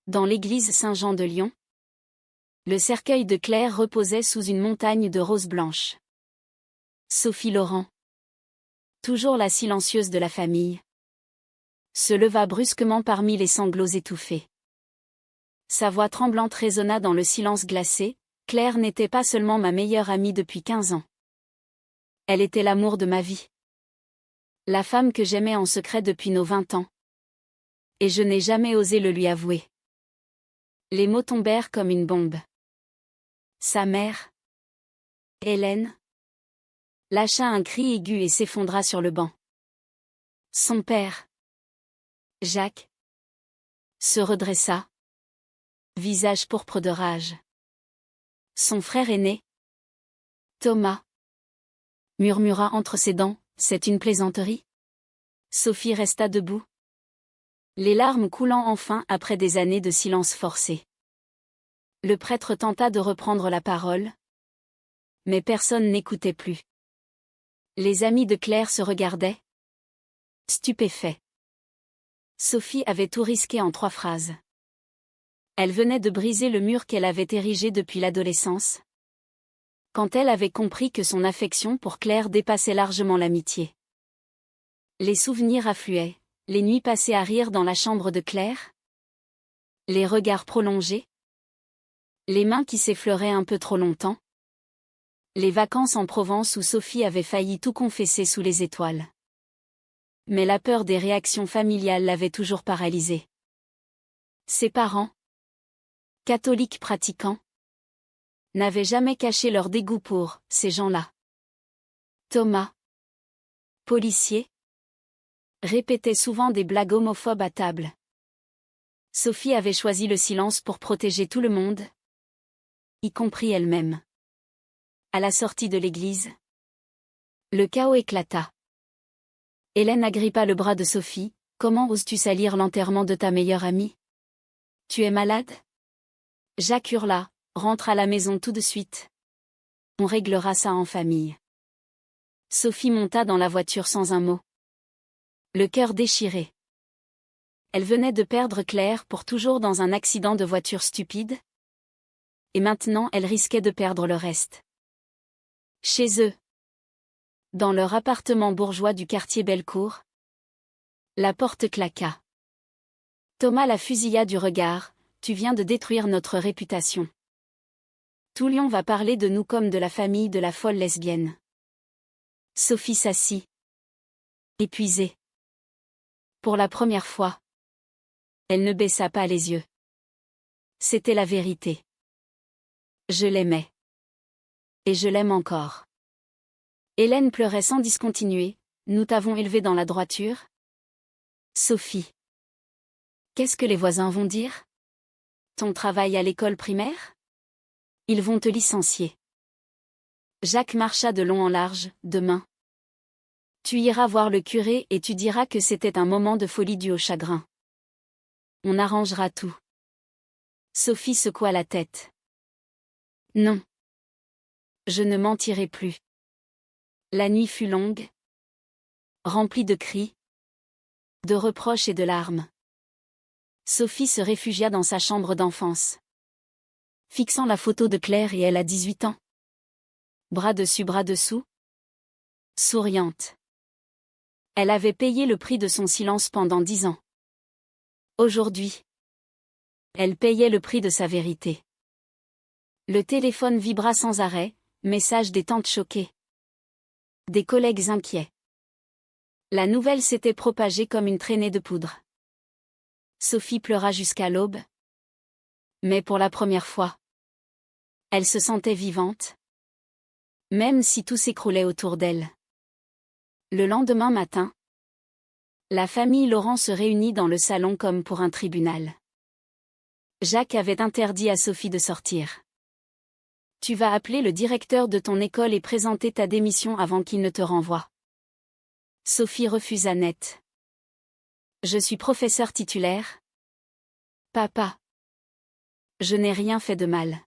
Dans l'église Saint-Jean de Lyon, le cercueil de Claire reposait sous une montagne de roses blanches. Sophie Laurent, toujours la silencieuse de la famille, se leva brusquement parmi les sanglots étouffés. Sa voix tremblante résonna dans le silence glacé. Claire n'était pas seulement ma meilleure amie depuis 15 ans. Elle était l'amour de ma vie. La femme que j'aimais en secret depuis nos 20 ans. Et je n'ai jamais osé le lui avouer. Les mots tombèrent comme une bombe. Sa mère, Hélène, lâcha un cri aigu et s'effondra sur le banc. Son père, Jacques, se redressa, visage pourpre de rage. Son frère aîné, Thomas, murmura entre ses dents, « C'est une plaisanterie ?» Sophie resta debout, les larmes coulant enfin après des années de silence forcé. Le prêtre tenta de reprendre la parole, mais personne n'écoutait plus. Les amis de Claire se regardaient, stupéfaits. Sophie avait tout risqué en 3 phrases. Elle venait de briser le mur qu'elle avait érigé depuis l'adolescence, quand elle avait compris que son affection pour Claire dépassait largement l'amitié. Les souvenirs affluaient, les nuits passées à rire dans la chambre de Claire, les regards prolongés, les mains qui s'effleuraient un peu trop longtemps, les vacances en Provence où Sophie avait failli tout confesser sous les étoiles. Mais la peur des réactions familiales l'avait toujours paralysée. Ses parents, catholiques pratiquants, n'avaient jamais caché leur dégoût pour ces gens-là. Thomas, policier, répétait souvent des blagues homophobes à table. Sophie avait choisi le silence pour protéger tout le monde, y compris elle-même. À la sortie de l'église, le chaos éclata. Hélène agrippa le bras de Sophie. « Comment oses-tu salir l'enterrement de ta meilleure amie? Tu es malade ?» Jacques hurla. « Rentre à la maison tout de suite. On réglera ça en famille. » Sophie monta dans la voiture sans un mot, le cœur déchiré. Elle venait de perdre Claire pour toujours dans un accident de voiture stupide. Et maintenant elle risquait de perdre le reste. Chez eux, dans leur appartement bourgeois du quartier Bellecour, la porte claqua. Thomas la fusilla du regard. « Tu viens de détruire notre réputation. Tout Lyon va parler de nous comme de la famille de la folle lesbienne. » Sophie s'assit, épuisée. Pour la première fois, elle ne baissa pas les yeux. C'était la vérité. Je l'aimais. Et je l'aime encore. Hélène pleurait sans discontinuer. « Nous t'avons élevée dans la droiture. » Sophie. Qu'est-ce que les voisins vont dire? Ton travail à l'école primaire? Ils vont te licencier. Jacques marcha de long en large. « Demain, tu iras voir le curé et tu diras que c'était un moment de folie dû au chagrin. On arrangera tout. » Sophie secoua la tête. Non. Je ne mentirai plus. La nuit fut longue, remplie de cris, de reproches et de larmes. Sophie se réfugia dans sa chambre d'enfance, fixant la photo de Claire et elle à 18 ans. Bras dessus bras dessous, souriante. Elle avait payé le prix de son silence pendant 10 ans. Aujourd'hui, elle payait le prix de sa vérité. Le téléphone vibra sans arrêt, message des tantes choquées. Des collègues inquiets. La nouvelle s'était propagée comme une traînée de poudre. Sophie pleura jusqu'à l'aube. Mais pour la première fois, elle se sentait vivante, même si tout s'écroulait autour d'elle. Le lendemain matin, la famille Laurent se réunit dans le salon comme pour un tribunal. Jacques avait interdit à Sophie de sortir. « Tu vas appeler le directeur de ton école et présenter ta démission avant qu'il ne te renvoie. » Sophie refusa net. « Je suis professeur titulaire. » « Papa. Je n'ai rien fait de mal. »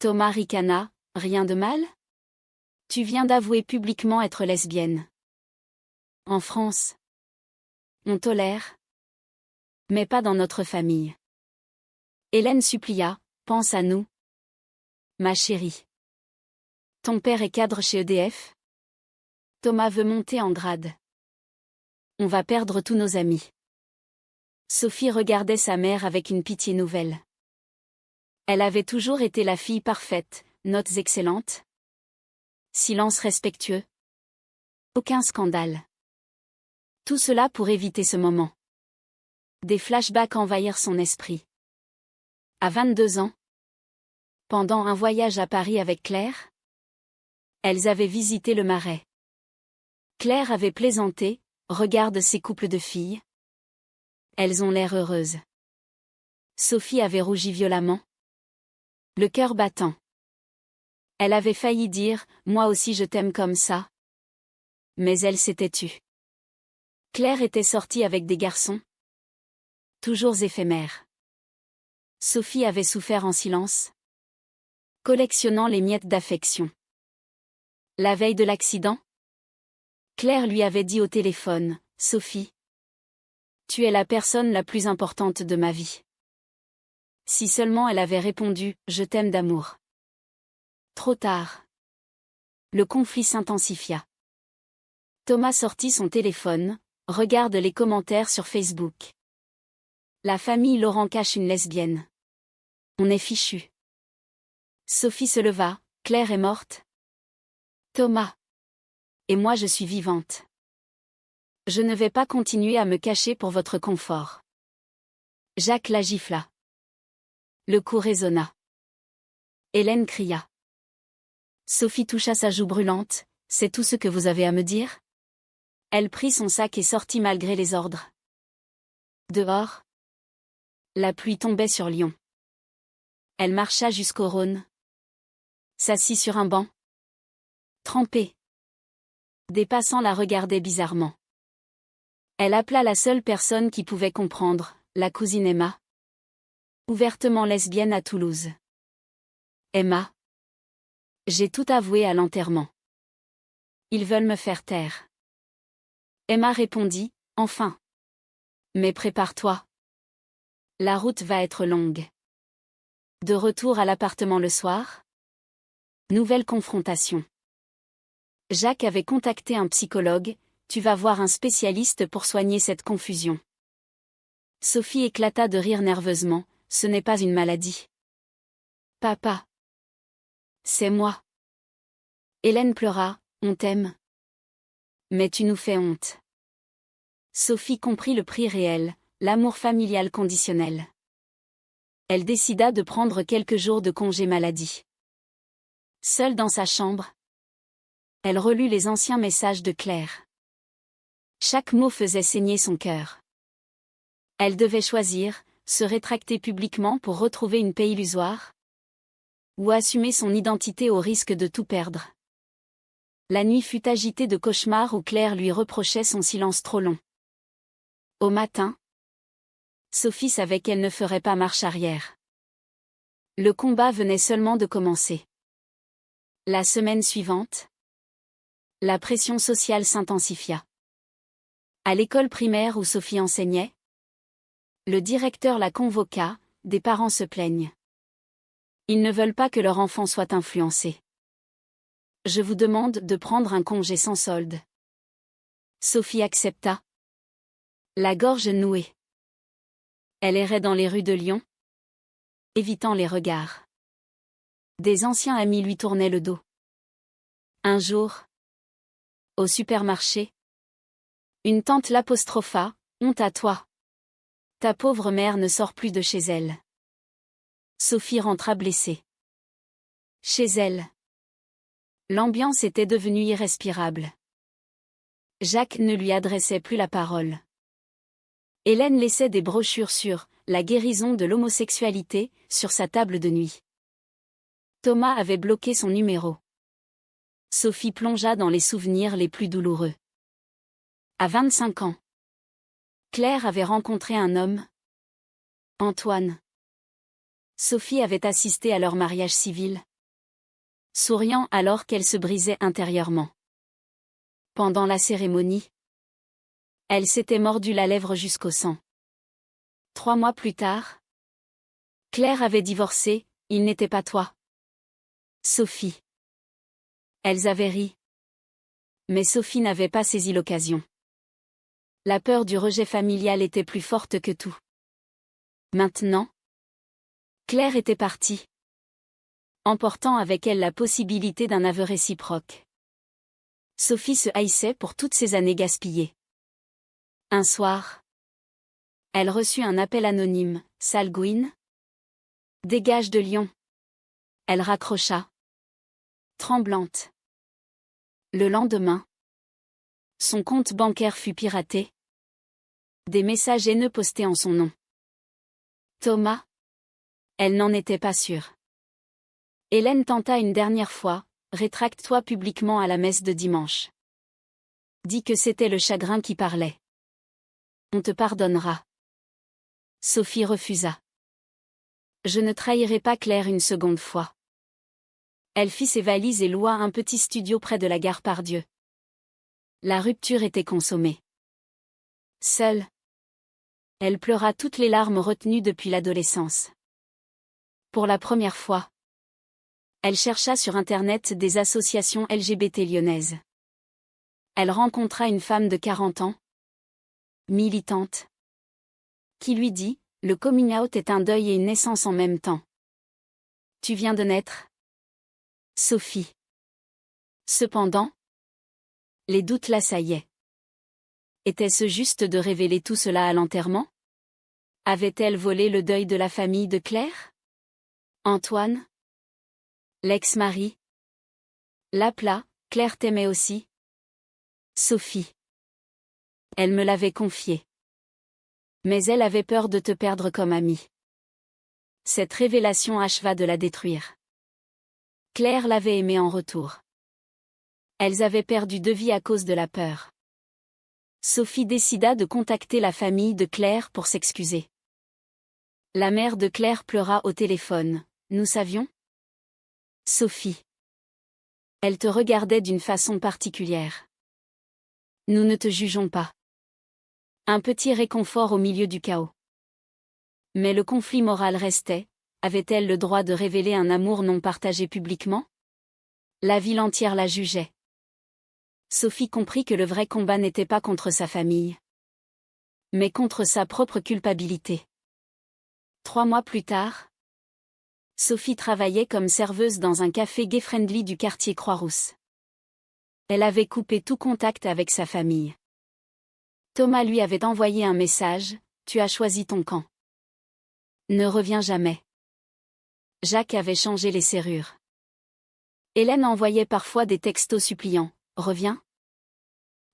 Thomas ricana. « Rien de mal? Tu viens d'avouer publiquement être lesbienne. En France, on tolère. Mais pas dans notre famille. Hélène supplia, pense à nous. Ma chérie. Ton père est cadre chez EDF? Thomas veut monter en grade. On va perdre tous nos amis. Sophie regardait sa mère avec une pitié nouvelle. Elle avait toujours été la fille parfaite, notes excellentes. Silence respectueux. Aucun scandale. Tout cela pour éviter ce moment. Des flashbacks envahirent son esprit. À 22 ans, pendant un voyage à Paris avec Claire, elles avaient visité le Marais. Claire avait plaisanté, regarde ces couples de filles. Elles ont l'air heureuses. Sophie avait rougi violemment, le cœur battant. Elle avait failli dire, moi aussi je t'aime comme ça. Mais elle s'était tue. Claire était sortie avec des garçons. Toujours éphémères. Sophie avait souffert en silence, collectionnant les miettes d'affection. La veille de l'accident, Claire lui avait dit au téléphone, « Sophie, tu es la personne la plus importante de ma vie. » Si seulement elle avait répondu, « Je t'aime d'amour. » Trop tard. Le conflit s'intensifia. Thomas sortit son téléphone, regarde les commentaires sur Facebook. La famille Laurent cache une lesbienne. On est fichu. Sophie se leva, Claire est morte. Thomas. Et moi je suis vivante. Je ne vais pas continuer à me cacher pour votre confort. Jacques la gifla. Le coup résonna. Hélène cria. Sophie toucha sa joue brûlante, c'est tout ce que vous avez à me dire? Elle prit son sac et sortit malgré les ordres. Dehors, la pluie tombait sur Lyon. Elle marcha jusqu'au Rhône. S'assit sur un banc. Trempée. Des passants la regardaient bizarrement. Elle appela la seule personne qui pouvait comprendre, la cousine Emma. Ouvertement lesbienne à Toulouse. Emma. J'ai tout avoué à l'enterrement. Ils veulent me faire taire. Emma répondit, enfin. Mais prépare-toi. La route va être longue. De retour à l'appartement le soir. Nouvelle confrontation. Jacques avait contacté un psychologue, tu vas voir un spécialiste pour soigner cette confusion. Sophie éclata de rire nerveusement, ce n'est pas une maladie. Papa. C'est moi. Hélène pleura, on t'aime. Mais tu nous fais honte. Sophie comprit le prix réel, l'amour familial conditionnel. Elle décida de prendre quelques jours de congé maladie. Seule dans sa chambre, elle relut les anciens messages de Claire. Chaque mot faisait saigner son cœur. Elle devait choisir, se rétracter publiquement pour retrouver une paix illusoire, ou assumer son identité au risque de tout perdre. La nuit fut agitée de cauchemars où Claire lui reprochait son silence trop long. Au matin, Sophie savait qu'elle ne ferait pas marche arrière. Le combat venait seulement de commencer. La semaine suivante, la pression sociale s'intensifia. À l'école primaire où Sophie enseignait, le directeur la convoqua, des parents se plaignent. Ils ne veulent pas que leur enfant soit influencé. Je vous demande de prendre un congé sans solde. Sophie accepta. La gorge nouée. Elle errait dans les rues de Lyon, évitant les regards. Des anciens amis lui tournaient le dos. Un jour, au supermarché, une tante l'apostropha, honte à toi. Ta pauvre mère ne sort plus de chez elle. Sophie rentra blessée. Chez elle. L'ambiance était devenue irrespirable. Jacques ne lui adressait plus la parole. Hélène laissait des brochures sur « La guérison de l'homosexualité » sur sa table de nuit. Thomas avait bloqué son numéro. Sophie plongea dans les souvenirs les plus douloureux. À 25 ans, Claire avait rencontré un homme, Antoine. Sophie avait assisté à leur mariage civil, souriant alors qu'elle se brisait intérieurement. Pendant la cérémonie, elle s'était mordu la lèvre jusqu'au sang. 3 mois plus tard, Claire avait divorcé, il n'était pas toi. Sophie. Elles avaient ri. Mais Sophie n'avait pas saisi l'occasion. La peur du rejet familial était plus forte que tout. Maintenant, Claire était partie, emportant avec elle la possibilité d'un aveu réciproque. Sophie se haïssait pour toutes ces années gaspillées. Un soir, elle reçut un appel anonyme. « Sale Gwyn ? Dégage de Lyon !» Elle raccrocha, tremblante. Le lendemain, son compte bancaire fut piraté. Des messages haineux postés en son nom. Thomas ? Elle n'en était pas sûre. Hélène tenta une dernière fois. « Rétracte-toi publiquement à la messe de dimanche. Dis que c'était le chagrin qui parlait. On te pardonnera. » Sophie refusa. « Je ne trahirai pas Claire une seconde fois. » Elle fit ses valises et loua un petit studio près de la gare Pardieu. La rupture était consommée. Seule, elle pleura toutes les larmes retenues depuis l'adolescence. Pour la première fois, elle chercha sur Internet des associations LGBT lyonnaises. Elle rencontra une femme de 40 ans, militante, qui lui dit « Le coming out est un deuil et une naissance en même temps. Tu viens de naître ?» Sophie. Cependant, les doutes l'assaillaient. Était-ce juste de révéler tout cela à l'enterrement? Avait-elle volé le deuil de la famille de Claire? Antoine? L'ex-mari? L'appela, « Claire t'aimait aussi. » Sophie. Elle me l'avait confié. Mais elle avait peur de te perdre comme amie. Cette révélation acheva de la détruire. Claire l'avait aimée en retour. Elles avaient perdu de vue à cause de la peur. Sophie décida de contacter la famille de Claire pour s'excuser. La mère de Claire pleura au téléphone. « Nous savions ? » Sophie. Elle te regardait d'une façon particulière. Nous ne te jugeons pas. Un petit réconfort au milieu du chaos. Mais le conflit moral restait. Avait-elle le droit de révéler un amour non partagé publiquement? La ville entière la jugeait. Sophie comprit que le vrai combat n'était pas contre sa famille, mais contre sa propre culpabilité. 3 mois plus tard, Sophie travaillait comme serveuse dans un café gay-friendly du quartier Croix-Rousse. Elle avait coupé tout contact avec sa famille. Thomas lui avait envoyé un message, « Tu as choisi ton camp. Ne reviens jamais. » Jacques avait changé les serrures. Hélène envoyait parfois des textos suppliants, « Reviens.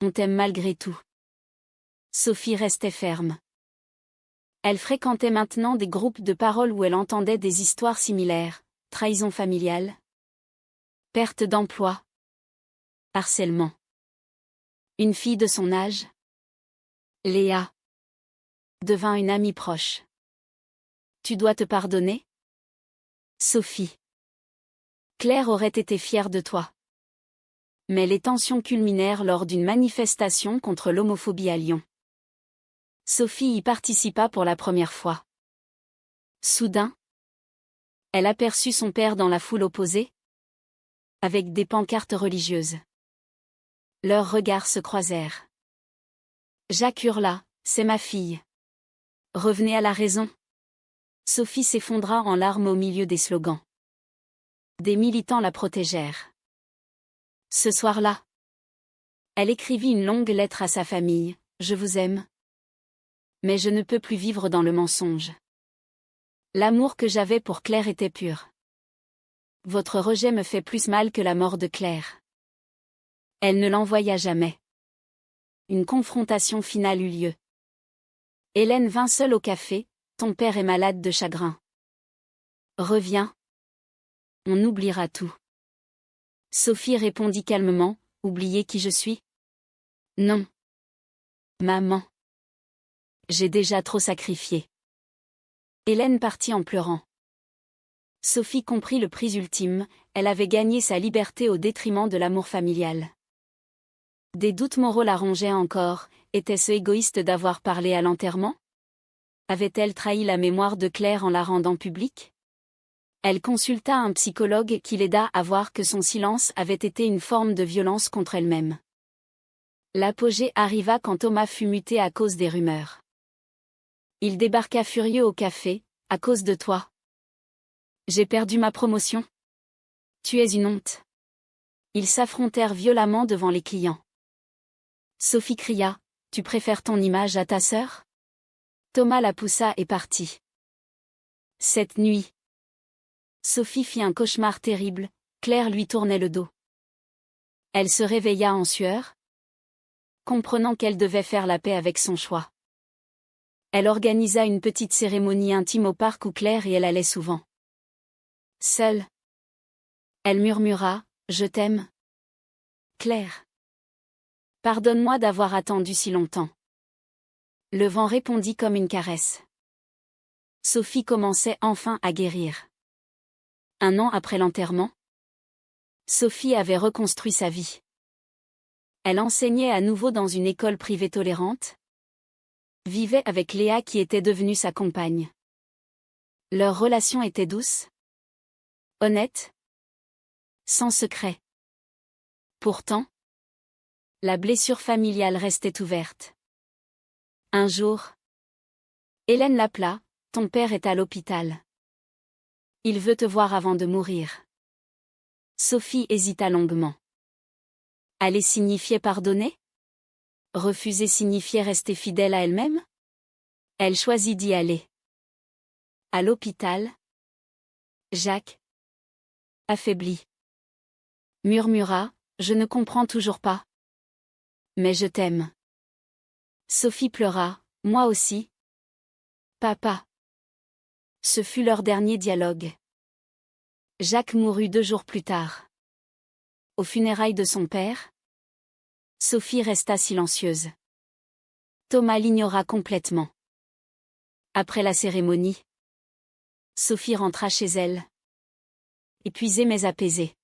On t'aime malgré tout. » Sophie restait ferme. Elle fréquentait maintenant des groupes de parole où elle entendait des histoires similaires, trahison familiale, perte d'emploi, harcèlement. Une fille de son âge, Léa, devint une amie proche. Tu dois te pardonner? Sophie. Claire aurait été fière de toi. Mais les tensions culminèrent lors d'une manifestation contre l'homophobie à Lyon. Sophie y participa pour la première fois. Soudain, elle aperçut son père dans la foule opposée, avec des pancartes religieuses. Leurs regards se croisèrent. Jacques hurla, « C'est ma fille. Revenez à la raison. » Sophie s'effondra en larmes au milieu des slogans. Des militants la protégèrent. Ce soir-là, elle écrivit une longue lettre à sa famille, « Je vous aime. Mais je ne peux plus vivre dans le mensonge. L'amour que j'avais pour Claire était pur. Votre rejet me fait plus mal que la mort de Claire. » Elle ne l'envoya jamais. Une confrontation finale eut lieu. Hélène vint seule au café, « Ton père est malade de chagrin. Reviens. On oubliera tout. » Sophie répondit calmement, « Oubliez qui je suis? Non. Maman. J'ai déjà trop sacrifié. » Hélène partit en pleurant. Sophie comprit le prix ultime, elle avait gagné sa liberté au détriment de l'amour familial. Des doutes moraux la rongeaient encore, était-ce égoïste d'avoir parlé à l'enterrement? Avait-elle trahi la mémoire de Claire en la rendant publique? Elle consulta un psychologue qui l'aida à voir que son silence avait été une forme de violence contre elle-même. L'apogée arriva quand Thomas fut muté à cause des rumeurs. Il débarqua furieux au café, « À cause de toi. J'ai perdu ma promotion. Tu es une honte. » Ils s'affrontèrent violemment devant les clients. Sophie cria, « Tu préfères ton image à ta sœur ?» Thomas la poussa et partit. Cette nuit, Sophie fit un cauchemar terrible, Claire lui tournait le dos. Elle se réveilla en sueur, comprenant qu'elle devait faire la paix avec son choix. Elle organisa une petite cérémonie intime au parc où Claire et elle allaient souvent. Seule, elle murmura, « Je t'aime, Claire. Pardonne-moi d'avoir attendu si longtemps. » Le vent répondit comme une caresse. Sophie commençait enfin à guérir. 1 an après l'enterrement, Sophie avait reconstruit sa vie. Elle enseignait à nouveau dans une école privée tolérante, vivait avec Léa qui était devenue sa compagne. Leur relation était douce, honnête, sans secret. Pourtant, la blessure familiale restait ouverte. Un jour, Hélène l'appela, « Ton père est à l'hôpital. Il veut te voir avant de mourir. » Sophie hésita longuement. Aller signifier pardonner? Refuser signifier rester fidèle à elle-même? Elle choisit d'y aller. À l'hôpital, Jacques, affaibli, murmura, « Je ne comprends toujours pas. Mais je t'aime. » Sophie pleura, « Moi aussi. Papa. » Ce fut leur dernier dialogue. Jacques mourut 2 jours plus tard. Aux funérailles de son père, Sophie resta silencieuse. Thomas l'ignora complètement. Après la cérémonie, Sophie rentra chez elle, épuisée mais apaisée.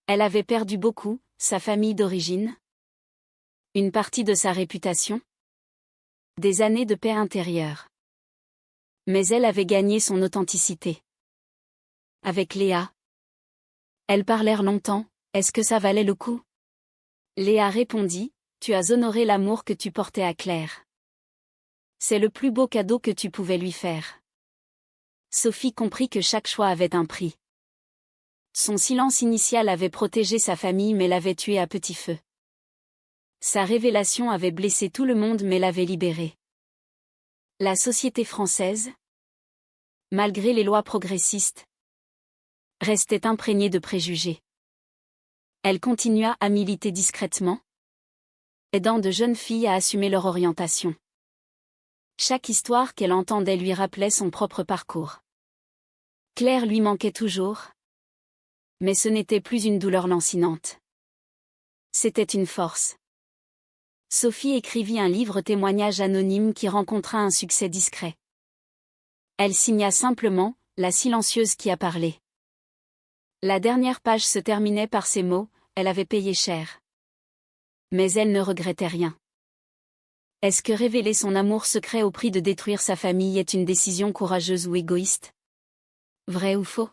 Elle avait perdu beaucoup, sa famille d'origine, une partie de sa réputation, des années de paix intérieure. Mais elle avait gagné son authenticité. Avec Léa, elles parlèrent longtemps, « Est-ce que ça valait le coup ?» Léa répondit, « Tu as honoré l'amour que tu portais à Claire. C'est le plus beau cadeau que tu pouvais lui faire. » Sophie comprit que chaque choix avait un prix. Son silence initial avait protégé sa famille mais l'avait tuée à petit feu. Sa révélation avait blessé tout le monde mais l'avait libérée. La société française, malgré les lois progressistes, restait imprégnée de préjugés. Elle continua à militer discrètement, aidant de jeunes filles à assumer leur orientation. Chaque histoire qu'elle entendait lui rappelait son propre parcours. Claire lui manquait toujours, mais ce n'était plus une douleur lancinante. C'était une force. Sophie écrivit un livre témoignage anonyme qui rencontra un succès discret. Elle signa simplement « La silencieuse qui a parlé ». La dernière page se terminait par ces mots, elle avait payé cher. Mais elle ne regrettait rien. Est-ce que révéler son amour secret au prix de détruire sa famille est une décision courageuse ou égoïste? Vrai ou faux?